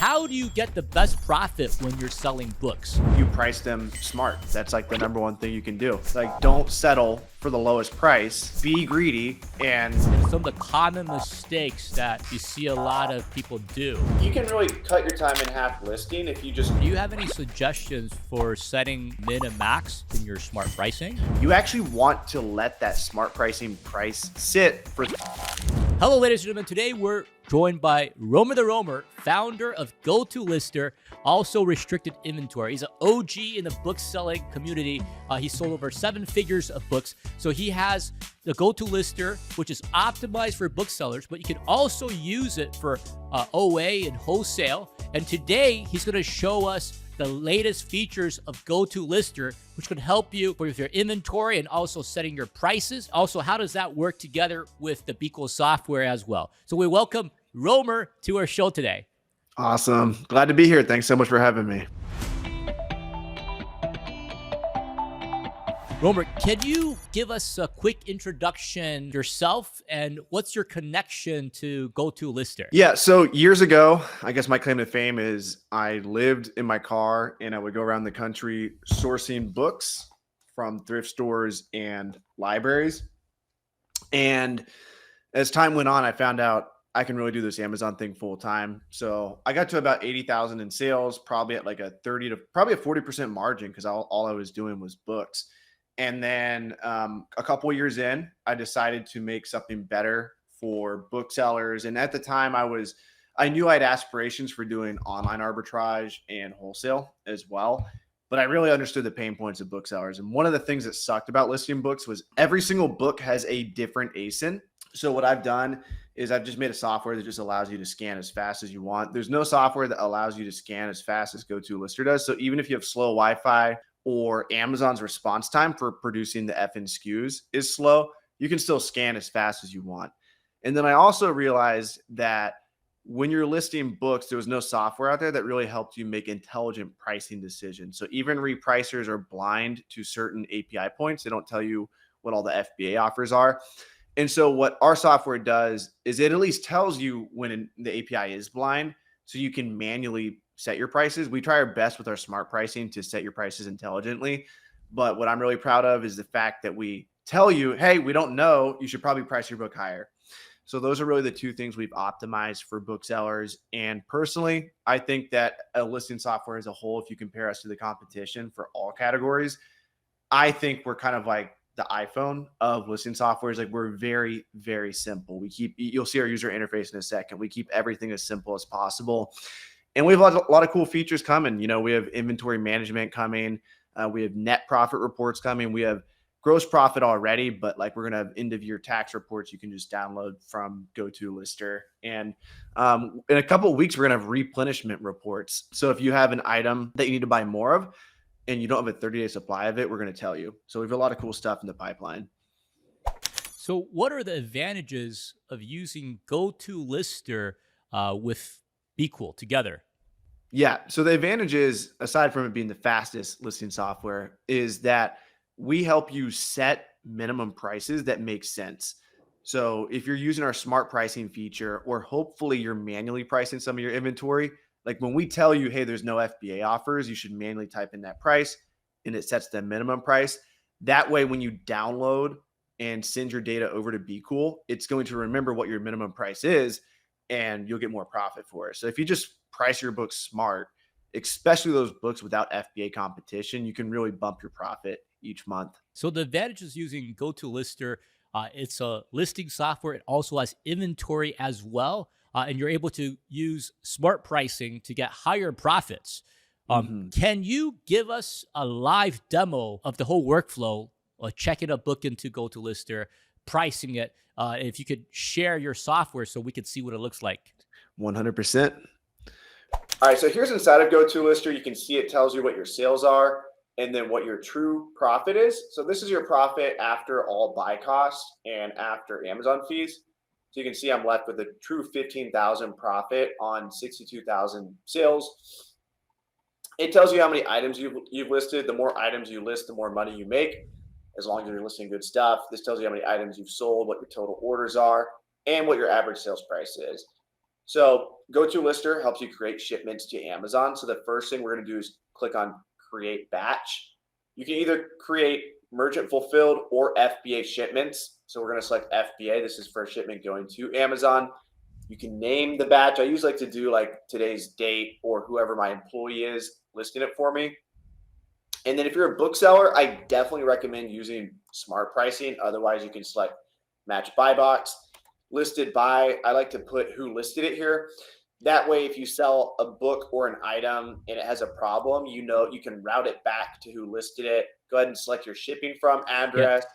how do you get the best profit when you're selling books? You price them smart. That's like the number one thing you can do. Like, don't settle for the lowest price. Be greedy. And some of the common mistakes that you see a lot of people do. you can really cut your time in half listing if you just... Do you have any suggestions for setting min and max in your smart pricing? You actually want to let that smart pricing price sit for... Hello, ladies and gentlemen. Today we're joined by Romer the Romer, founder of GoToLister, also restricted inventory. He's an OG in the book selling community. He sold over 7 figures of books. So he has the GoToLister, which is optimized for booksellers, but you can also use it for OA and wholesale. And today he's going to show us the latest features of GoToLister, which could help you with your inventory and also setting your prices. Also, how does that work together with the BQool software as well? So we welcome Romer to our show today. Awesome. Glad to be here. Thanks so much for having me. Romer, can you give us a quick introduction yourself and what's your connection to GoToLister? Yeah, so years ago, I guess my claim to fame is I lived in my car and I would go around the country sourcing books from thrift stores and libraries. And as time went on, I found out I can really do this Amazon thing full time. So I got to about 80,000 in sales, probably at like a 30 to probably a 40% margin because all I was doing was books. And then a couple of years in, I decided to make something better for booksellers. And at the time I knew I had aspirations for doing online arbitrage and wholesale as well. But I really understood the pain points of booksellers. And one of the things that sucked about listing books was every single book has a different ASIN. So what I've done is I've just made a software that just allows you to scan as fast as you want. There's no software that allows you to scan as fast as GoToLister does. So even if you have slow Wi-Fi or Amazon's response time for producing the FN SKUs is slow, you can still scan as fast as you want. And then I also realized that when you're listing books, there was no software out there that really helped you make intelligent pricing decisions. So even repricers are blind to certain API points. They don't tell you what all the FBA offers are. And so what our software does is it at least tells you when the API is blind, so you can manually set your prices. We try our best with our smart pricing to set your prices intelligently. But what I'm really proud of is the fact that we tell you, hey, we don't know, you should probably price your book higher. So those are really the two things we've optimized for booksellers. And personally, I think that a listing software as a whole, if you compare us to the competition for all categories, I think we're kind of like the iPhone of listing softwares. Like, we're very, very simple. You'll see our user interface in a second. We keep everything as simple as possible. And we have a lot of cool features coming. You know, we have inventory management coming. We have net profit reports coming. We have gross profit already, but like we're going to have end of year tax reports you can just download from GoToLister. And in a couple of weeks, we're going to have replenishment reports. So if you have an item that you need to buy more of and you don't have a 30-day supply of it, we're going to tell you. So we have a lot of cool stuff in the pipeline. So what are the advantages of using GoToLister with BQool together? Yeah. So the advantage is, aside from it being the fastest listing software, is that we help you set minimum prices that make sense. So if you're using our smart pricing feature, or hopefully you're manually pricing some of your inventory, like when we tell you, hey, there's no FBA offers, you should manually type in that price and it sets the minimum price. That way, when you download and send your data over to BQool, it's going to remember what your minimum price is and you'll get more profit for it. So if you just price your books smart, especially those books without FBA competition, you can really bump your profit each month. So the advantages using GoToLister, it's a listing software. It also has inventory as well. And you're able to use smart pricing to get higher profits. Can you give us a live demo of the whole workflow, checking a book into GoToLister, pricing it? If you could share your software so we could see what it looks like. 100%. All right, so here's inside of GoToLister. You can see it tells you what your sales are and then what your true profit is. So this is your profit after all buy costs and after Amazon fees. So you can see I'm left with a true 15,000 profit on 62,000 sales. It tells you how many items you've listed. The more items you list, the more money you make, as long as you're listing good stuff. This tells you how many items you've sold, what your total orders are, and what your average sales price is. So GoToLister helps you create shipments to Amazon. So the first thing we're going to do is click on create batch. You can either create merchant fulfilled or FBA shipments. So we're going to select FBA. This is for a shipment going to Amazon. You can name the batch. I usually like to do like today's date or whoever my employee is listing it for me. And then if you're a bookseller, I definitely recommend using smart pricing. Otherwise, you can select match buy box, listed by. I like to put who listed it here. That way, if you sell a book or an item and it has a problem, you can route it back to who listed it. Go ahead and select your shipping from address.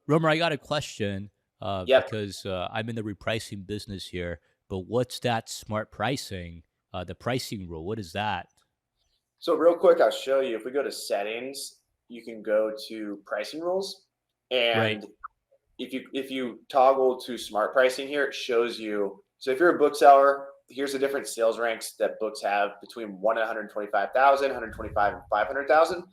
Romer, I got a question Yep. because I'm in the repricing business here. But what's that smart pricing? The pricing rule. What is that? So real quick, I'll show you. If we go to settings, you can go to pricing rules, Right. and if you toggle to smart pricing here, it shows you. So if you're a bookseller, here's the different sales ranks that books have between 1 and 125,000, 125 and 500,000.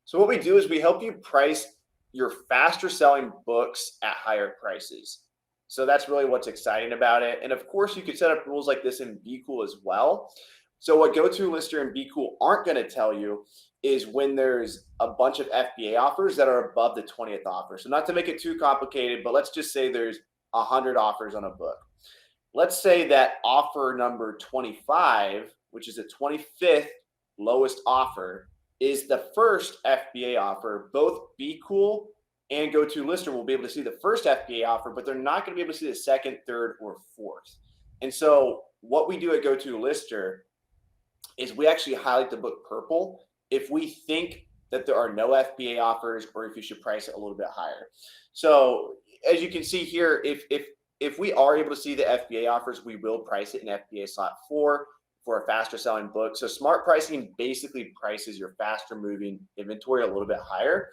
So what we do is we help you price your faster selling books at higher prices. So that's really what's exciting about it. And of course, you could set up rules like this in BQool as well. So what GoToLister and BQool aren't going to tell you is when there's a bunch of FBA offers that are above the 20th offer. So not to make it too complicated, but let's just say there's 100 offers on a book. Let's say that offer number 25, which is the 25th lowest offer, is the first FBA offer. Both BQool and GoToLister will be able to see the first FBA offer, but they're not going to be able to see the second, third, or fourth. And so what we do at GoToLister is we actually highlight the book purple if we think that there are no FBA offers or if you should price it a little bit higher. So as you can see here, if we are able to see the FBA offers, we will price it in FBA slot 4 for a faster selling book. So smart pricing basically prices your faster moving inventory a little bit higher.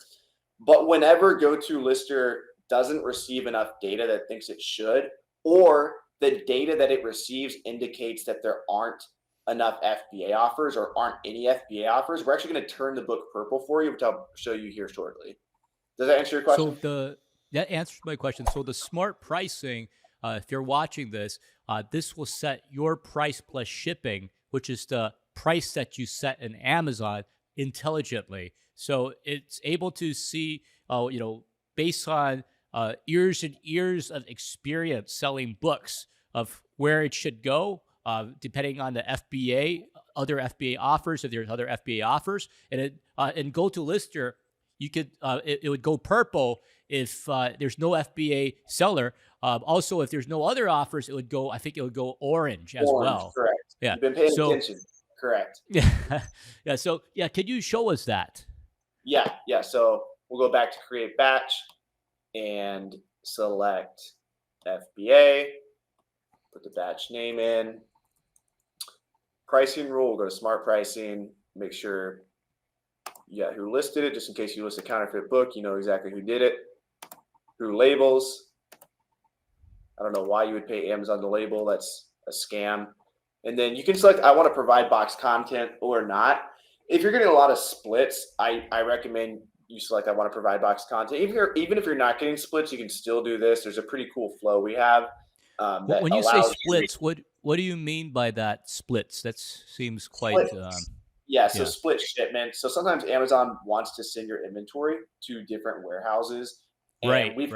But whenever GoToLister doesn't receive enough data that it thinks it should, or the data that it receives indicates that there aren't enough FBA offers or aren't any FBA offers, we're actually going to turn the book purple for you, which I'll show you here shortly. Does that answer your question? So that answers my question. So the smart pricing, if you're watching this, this will set your price plus shipping, which is the price that you set in Amazon, intelligently. So it's able to see, based on years and years of experience selling books, of where it should go, depending on the FBA, other FBA offers, if there's other FBA offers. And in GoToLister, you could it would go purple if there's no FBA seller. Also, if there's no other offers, I think it would go orange as well. Correct. Yeah. You've been paying attention. Correct. Yeah. Yeah. So could you show us that? Yeah. So we'll go back to create batch and select FBA. Put the batch name in. Pricing rule, we'll go to smart pricing, make sure you got who listed it, just in case you list a counterfeit book, you know exactly who did it. Who labels. I don't know why you would pay Amazon to label, that's a scam. And then you can select, I want to provide box content or not. If you're getting a lot of splits, I recommend you select, I want to provide box content. Even if you're not getting splits, you can still do this. There's a pretty cool flow we have. When you say splits, what do you mean by that? Splits? That seems quite. So split shipments. So sometimes Amazon wants to send your inventory to different warehouses. And we've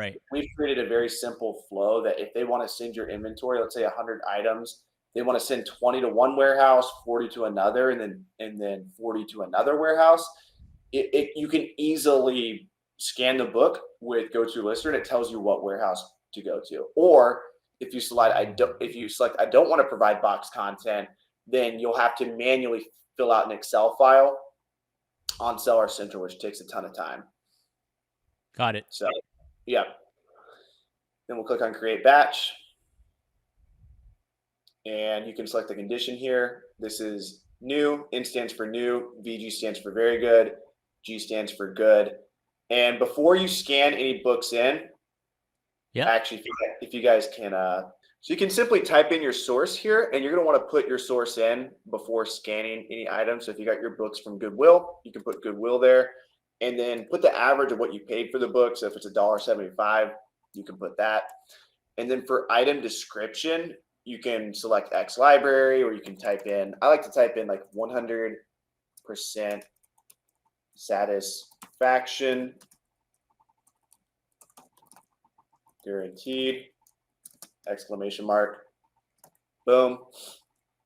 created a very simple flow that if they want to send your inventory, let's say 100 items, they want to send 20 to one warehouse, 40 to another, and then 40 to another warehouse. You can easily scan the book with GoToLister, and it tells you what warehouse to go to. Or if you select I don't want to provide box content, then you'll have to manually fill out an Excel file on Seller Central, which takes a ton of time. Got it. So yeah. Then we'll click on create batch. And you can select the condition here. This is new. N stands for new. VG stands for very good. G stands for good. And before you scan any books in, actually, if you guys can, so you can simply type in your source here, and you're going to want to put your source in before scanning any item. So if you got your books from Goodwill, you can put Goodwill there, and then put the average of what you paid for the book. So if it's $1.75, you can put that. And then for item description, you can select X library, or you can type in, I like to type in like 100% satisfaction guaranteed, exclamation mark, boom.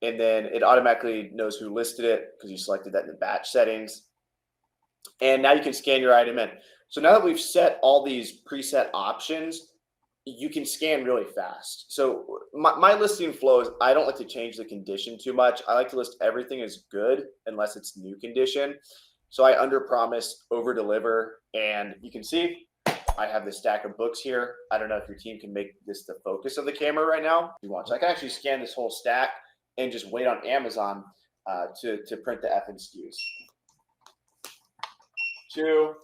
And then it automatically knows who listed it because you selected that in the batch settings. And now you can scan your item in. So now that we've set all these preset options, you can scan really fast. So my listing flow is, I don't like to change the condition too much. I like to list everything as good unless it's new condition. So I under promise, over deliver, and you can see I have this stack of books here. I don't know if your team can make this the focus of the camera right now. If you want, so I can actually scan this whole stack and just wait on Amazon to print the FNSKUs. 2,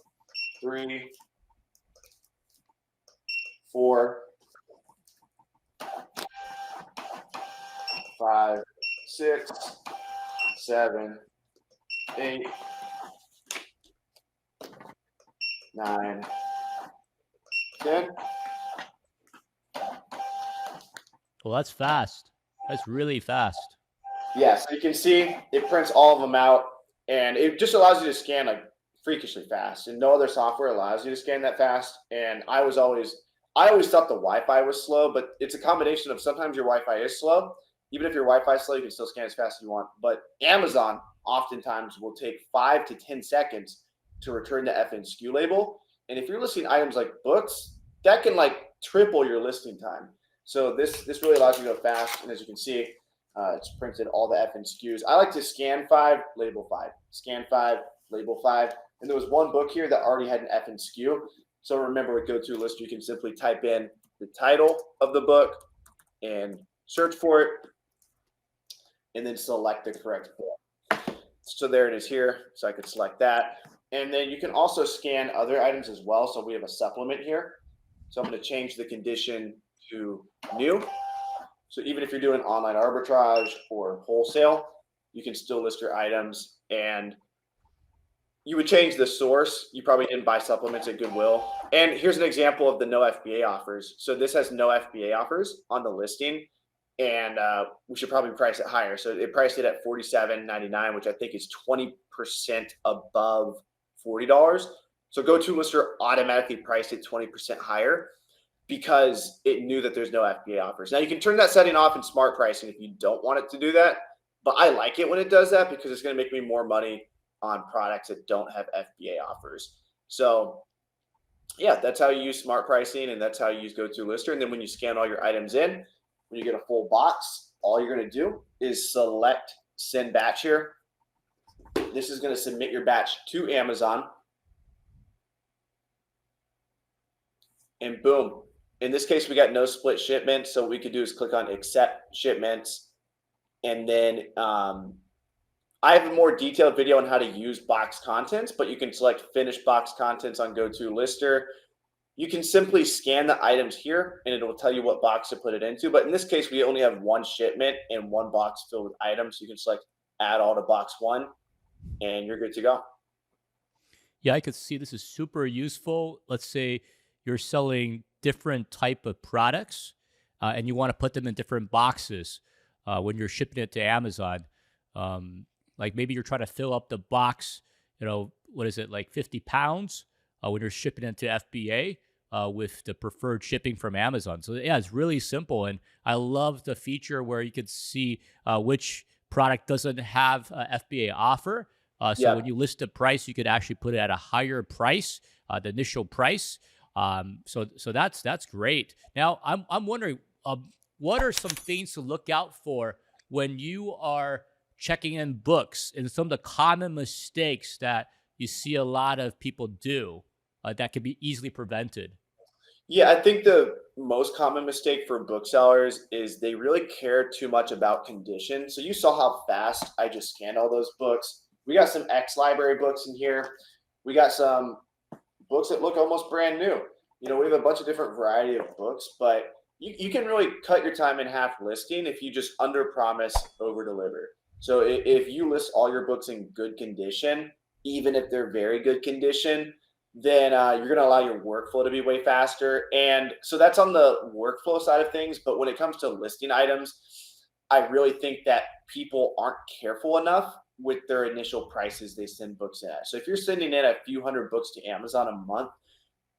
3, 4, 5, 6, 7, 8, 9, 10. Well, that's fast. That's really fast. Yeah, so you can see it prints all of them out, and it just allows you to scan like freakishly fast, and no other software allows you to scan that fast. And I always thought the Wi-Fi was slow, but it's a combination of sometimes your Wi-Fi is slow. Even if your Wi-Fi is slow, you can still scan as fast as you want. But Amazon oftentimes will take 5 to 10 seconds to return the FNSKU label. And if you're listing items like books, that can like triple your listing time. So this really allows you to go fast. And as you can see, it's printed all the FNSKUs. I like to scan 5, label 5, scan 5, label 5. And there was one book here that already had an FNSKU. So remember, with GoToLister, you can simply type in the title of the book and search for it, and then select the correct book. So there it is here. So I could select that. And then you can also scan other items as well. So we have a supplement here. So I'm going to change the condition to new. So even if you're doing online arbitrage or wholesale, you can still list your items, and you would change the source. You probably didn't buy supplements at Goodwill. And here's an example of the no FBA offers. So this has no FBA offers on the listing, and we should probably price it higher. So it priced it at $47.99, which I think is 20% above $40. So GoToLister automatically priced it 20% higher because it knew that there's no FBA offers. Now you can turn that setting off in smart pricing if you don't want it to do that, but I like it when it does that because it's going to make me more money on products that don't have FBA offers. So yeah, that's how you use smart pricing, and that's how you use GoToLister. And then when you scan all your items in, when you get a full box, all you're going to do is select send batch here. This is going to submit your batch to Amazon. And boom. In this case, we got no split shipment. So what we could do is click on accept shipments. And then I have a more detailed video on how to use box contents, but you can select finish box contents on GoToLister. You can simply scan the items here and it will tell you what box to put it into. But in this case, we only have one shipment and one box filled with items. So you can select add all to box 1 and you're good to go. Yeah, I could see this is super useful. Let's say you're selling different type of products and you want to put them in different boxes when you're shipping it to Amazon. Like maybe you're trying to fill up the box, what is it, like 50 pounds when you're shipping it to FBA with the preferred shipping from Amazon. So yeah, it's really simple. And I love the feature where you could see which product doesn't have a FBA offer. So when you list the price, you could actually put it at a higher price, the initial price. So that's great. Now I'm wondering, what are some things to look out for when you are checking in books and some of the common mistakes that you see a lot of people do that can be easily prevented? Yeah, I think the most common mistake for booksellers is they really care too much about condition. So you saw how fast I just scanned all those books. We got some X library books in here. We got some books that look almost brand new. We have a bunch of different variety of books, but you can really cut your time in half listing if you just under promise, over deliver. So if you list all your books in good condition, even if they're very good condition, then you're going to allow your workflow to be way faster. And so that's on the workflow side of things. But when it comes to listing items, I really think that people aren't careful enough with their initial prices they send books in at. So if you're sending in a few hundred books to Amazon a month,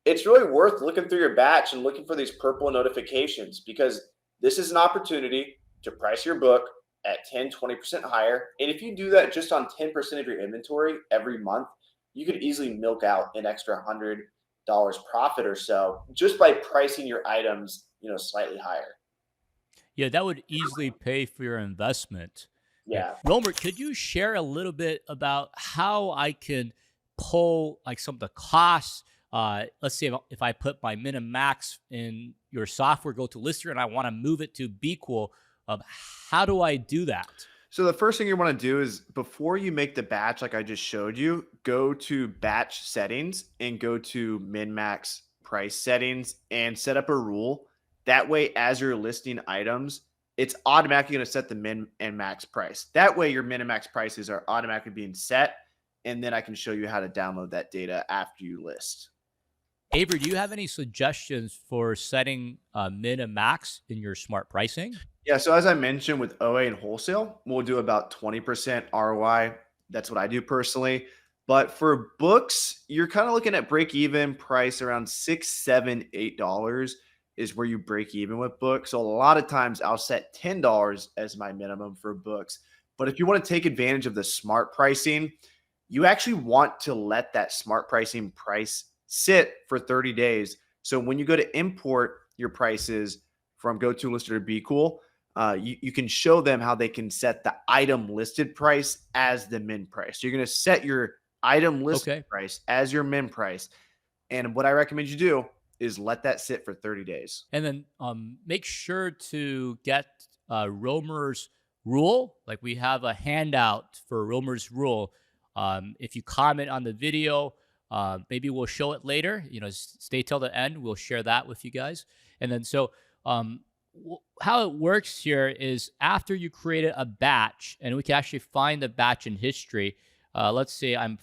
it's really worth looking through your batch and looking for these purple notifications, because this is an opportunity to price your book at 10, 20% higher. And if you do that just on 10% of your inventory every month, you could easily milk out an extra $100 profit or so just by pricing your items, slightly higher. Yeah, that would easily pay for your investment. Okay. Yeah. Romer, could you share a little bit about how I can pull like some of the costs? Let's say if I put my min and max in your software GoToLister and I want to move it to BQool, how do I do that? So the first thing you want to do is, before you make the batch like I just showed you, go to batch settings and go to min max price settings and set up a rule. That way, as you're listing items, it's automatically going to set the min and max price. That way your min and max prices are automatically being set. And then I can show you how to download that data after you list. Avery, do you have any suggestions for setting min and max in your smart pricing? Yeah, so as I mentioned with OA and wholesale, we'll do about 20% ROI. That's what I do personally. But for books, you're kind of looking at break even price around $6, $7, $8 is where you break even with books. So a lot of times I'll set $10 as my minimum for books. But if you want to take advantage of the smart pricing, you actually want to let that smart pricing price sit for 30 days. So when you go to import your prices from GoToLister to BQool, you can show them how they can set the item listed price as the min price. So you're going to set your item listed price as your min price. And what I recommend you do is let that sit for 30 days. And then make sure to get Romer's rule. Like we have a handout for Romer's rule. If you comment on the video, maybe we'll show it later. Stay till the end. We'll share that with you guys. And then how it works here is, after you created a batch, and we can actually find the batch in history. Let's say I'm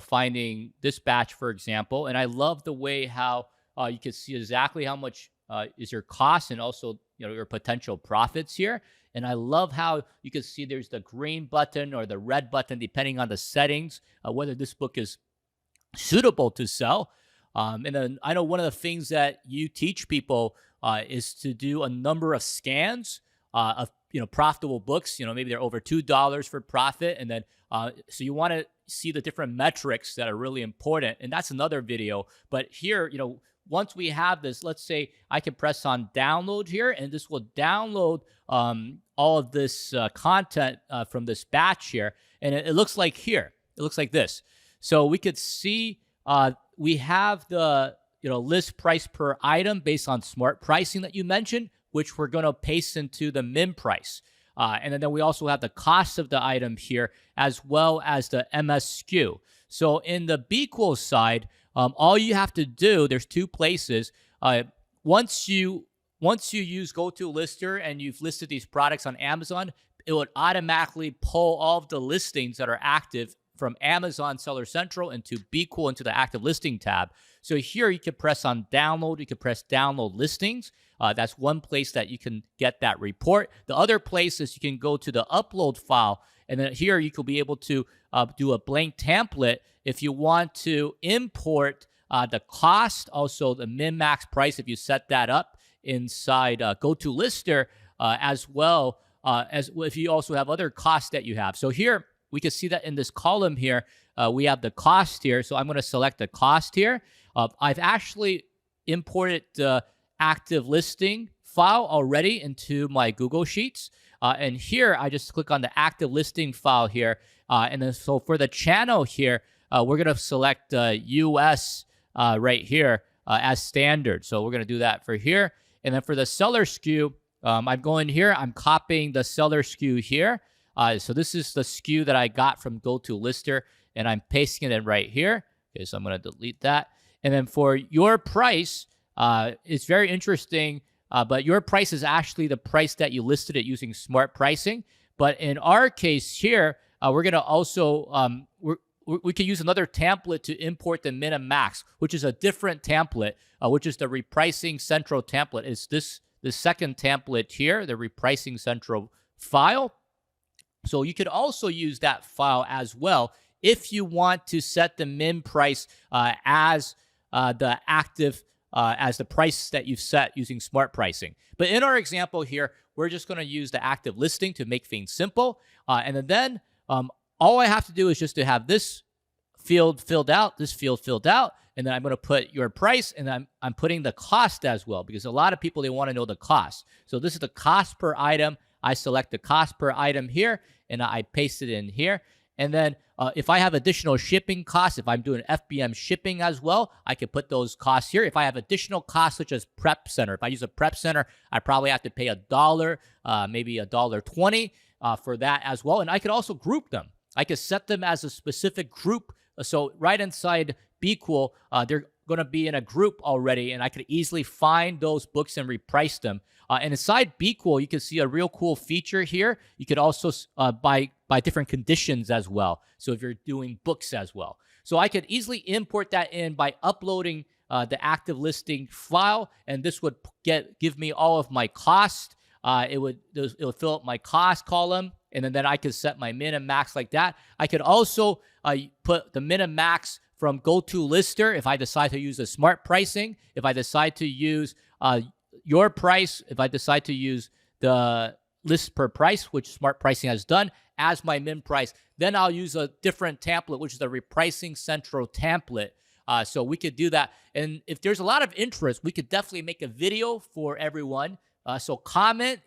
finding this batch, for example, and I love the way how you can see exactly how much is your cost and also your potential profits here. And I love how you can see there's the green button or the red button depending on the settings, whether this book is suitable to sell. And then I know one of the things that you teach people is to do a number of scans of profitable books. Maybe they're over $2 for profit, and then so you want to see the different metrics that are really important, and that's another video. But here, once we have this, let's say I can press on download here, and this will download all of this content from this batch here, and it looks like here. It looks like this. So we could see we have the list price per item based on smart pricing that you mentioned, which we're going to paste into the min price. And then we also have the cost of the item here, as well as the MSQ. So in the BQool side, all you have to do, there's two places. Once you use GoToLister and you've listed these products on Amazon, it would automatically pull all of the listings that are active from Amazon Seller Central into BQool into the active listing tab. So here you can press on download. You can press download listings. That's one place that you can get that report. The other place is you can go to the upload file, and then here you could be able to do a blank template if you want to import the cost, also the min-max price if you set that up inside GoToLister, as well as if you also have other costs that you have. So here, we can see that in this column here, we have the cost here. So I'm going to select the cost here. I've actually imported the active listing file already into my Google Sheets. And here, I just click on the active listing file here. And then so for the channel here, we're going to select US right here as standard. So we're going to do that for here. And then for the seller SKU, I'm going here. I'm copying the seller SKU here. So this is the SKU that I got from GoToLister, and I'm pasting it in right here. Okay, so I'm going to delete that. And then for your price, it's very interesting, but your price is actually the price that you listed it using smart pricing. But in our case here, we're going to also we're we could use another template to import the min and max, which is a different template, which is the repricing central template. It's the second template here, the repricing central file. So you could also use that file as well if you want to set the min price as the active, as the price that you've set using smart pricing. But in our example here, we're just going to use the active listing to make things simple. And then all I have to do is just to have this field filled out, this field filled out, and then I'm going to put your price, and I'm putting the cost as well, because a lot of people, they want to know the cost. So this is the cost per item. I select the cost per item here, and I paste it in here. And then if I have additional shipping costs, if I'm doing FBM shipping as well, I can put those costs here. If I have additional costs such as prep center, if I use a prep center, I probably have to pay $1, maybe $1.20 for that as well. And I could also group them. I could set them as a specific group. So right inside BQool, they're going to be in a group already, and I could easily find those books and reprice them. And inside BQool, you can see a real cool feature here. You could also buy different conditions as well. So if you're doing books as well. So I could easily import that in by uploading the active listing file, and this would give me all of my cost. It would fill up my cost column, and then I could set my min and max like that. I could also put the min and max from GoToLister if I decide to use a smart pricing, if I decide to use your price, if I decide to use the list per price, which smart pricing has done, as my min price. Then I'll use a different template, which is the repricing central template. So we could do that. And if there's a lot of interest, we could definitely make a video for everyone. So comment,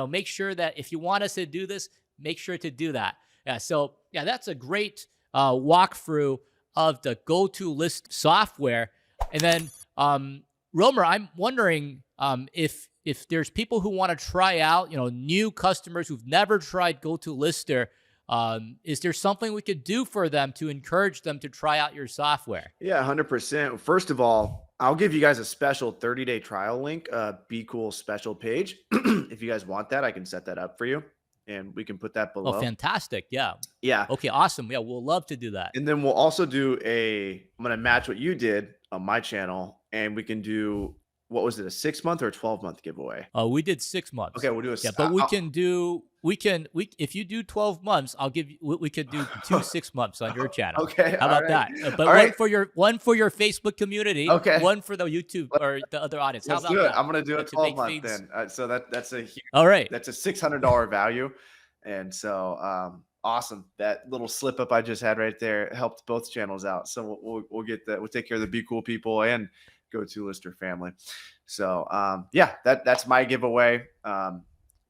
make sure that if you want us to do this, make sure to do that. So that's a great walkthrough of the GoToList software. And then, Romer, I'm wondering if there's people who want to try out, new customers who've never tried GoToLister, is there something we could do for them to encourage them to try out your software? Yeah, 100%. First of all, I'll give you guys a special 30-day trial link, BQool special page. If you guys want that, I can set that up for you, and we can put that below. Oh, fantastic. Yeah. Yeah. Okay, awesome. Yeah, we'll love to do that. And then we'll also do I'm going to match what you did on my channel, and we can do, what was it, a 6-month or a 12-month giveaway? We did 6 months. Okay, we'll do but if you do 12 months, I'll give you, we could do 2 6 months on your channel. Okay. How about that? But one for your Facebook community. Okay. One for the YouTube or the other audience. How Let's about do it. that? I'm going to do a 12-month then. So that's a huge, all right. That's a $600 value. And so, awesome. That little slip up I just had right there helped both channels out. So we'll get that. We'll take care of the BQool people and GoToLister family. So, that's my giveaway.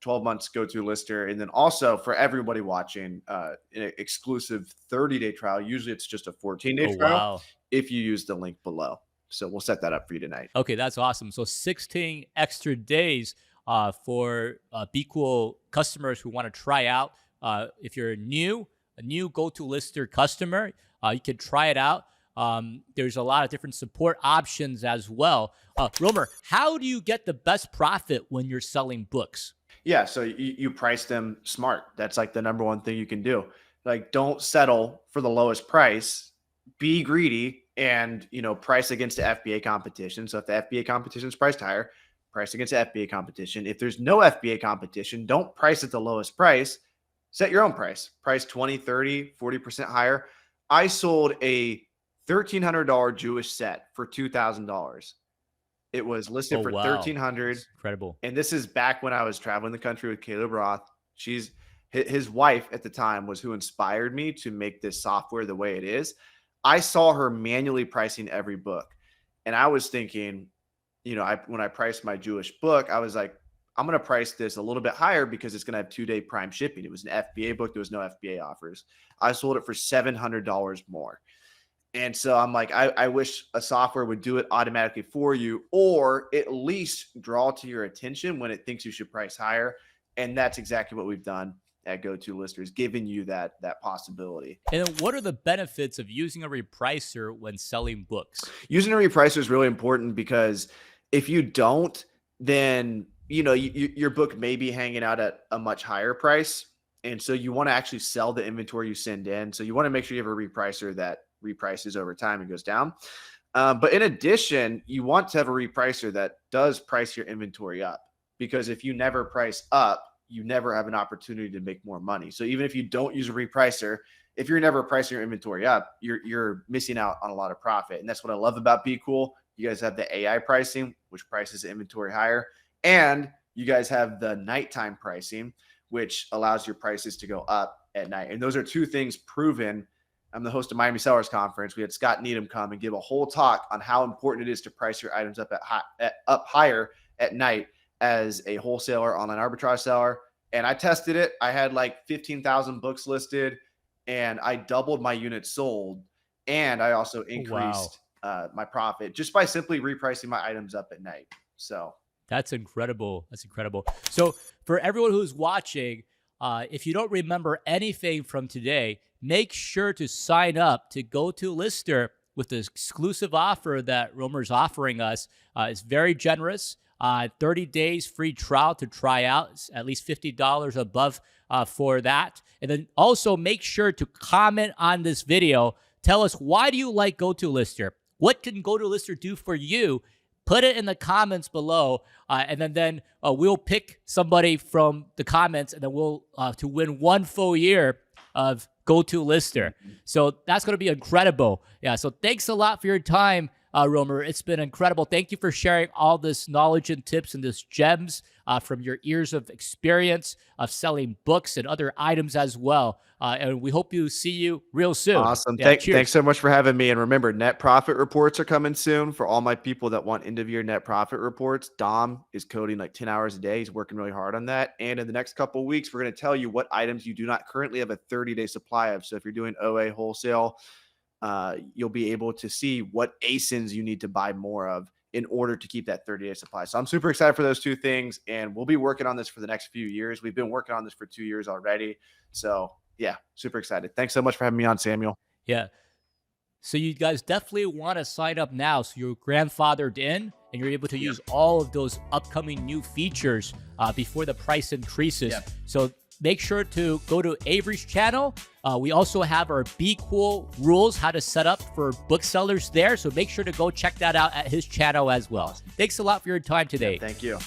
12 months GoToLister. And then also for everybody watching, an exclusive 30-day trial. Usually it's just a 14-day trial. Wow. If you use the link below. So we'll set that up for you tonight. Okay, that's awesome. So 16 extra days for BQool customers who want to try out. If you're a new GoToLister customer, you can try it out. There's a lot of different support options as well. Romer, how do you get the best profit when you're selling books? Yeah, so you price them smart. That's like the number one thing you can do. Like, don't settle for the lowest price. Be greedy and, price against the FBA competition. So if the FBA competition is priced higher, price against the FBA competition. If there's no FBA competition, don't price at the lowest price. Set your own price. Price 20, 30, 40% higher. I sold a $1,300 Jewish set for $2,000. It was listed for $1,300. Incredible. And this is back when I was traveling the country with Caleb Roth. His wife at the time was who inspired me to make this software the way it is. I saw her manually pricing every book. And I was thinking, when I priced my Jewish book, I was like, I'm going to price this a little bit higher because it's going to have 2-day prime shipping. It was an FBA book. There was no FBA offers. I sold it for $700 more. And so I'm like, I wish a software would do it automatically for you, or at least draw to your attention when it thinks you should price higher. And that's exactly what we've done at GoToLister, giving you that possibility. And then what are the benefits of using a repricer when selling books? Using a repricer is really important because if you don't, then your book may be hanging out at a much higher price. And so you want to actually sell the inventory you send in. So you want to make sure you have a repricer that reprices over time and goes down. But in addition, you want to have a repricer that does price your inventory up, because if you never price up, you never have an opportunity to make more money. So even if you don't use a repricer, if you're never pricing your inventory up, you're missing out on a lot of profit. And that's what I love about BQool. You guys have the AI pricing, which prices the inventory higher. And you guys have the nighttime pricing, which allows your prices to go up at night. And those are two things proven. I'm the host of Miami Sellers Conference. We had Scott Needham come and give a whole talk on how important it is to price your items up up higher at night as a wholesaler, online arbitrage seller. And I tested it. I had like 15,000 books listed, and I doubled my units sold. And I also increased my profit just by simply repricing my items up at night. So that's incredible. That's incredible. So for everyone who's watching, if you don't remember anything from today, make sure to sign up to GoToLister with the exclusive offer that Romer's offering us. It's very generous. 30 days free trial to try out. It's at least $50 above for that. And then also make sure to comment on this video. Tell us, why do you like GoToLister? What can GoToLister do for you? Put it in the comments below, and then we'll pick somebody from the comments, and then we'll to win 1 full year of GoToLister. So that's going to be incredible. Yeah. So thanks a lot for your time, Romer. It's been incredible. Thank you for sharing all this knowledge and tips and this gems from your years of experience of selling books and other items as well. And we hope you see you real soon. Awesome. Yeah, Thanks so much for having me. And remember, net profit reports are coming soon for all my people that want end of year net profit reports. Dom is coding like 10 hours a day. He's working really hard on that. And in the next couple of weeks, we're going to tell you what items you do not currently have a 30-day supply of. So if you're doing OA wholesale, you'll be able to see what ASINs you need to buy more of in order to keep that 30-day supply. So I'm super excited for those two things, and we'll be working on this for the next few years. We've been working on this for 2 years already. So yeah, super excited. Thanks so much for having me on, Samuel. Yeah. So you guys definitely want to sign up now so you're grandfathered in and you're able to use all of those upcoming new features before the price increases. So make sure to go to Avery's channel. We also have our BQool rules, how to set up for booksellers there. So make sure to go check that out at his channel as well. Thanks a lot for your time today. Thank you.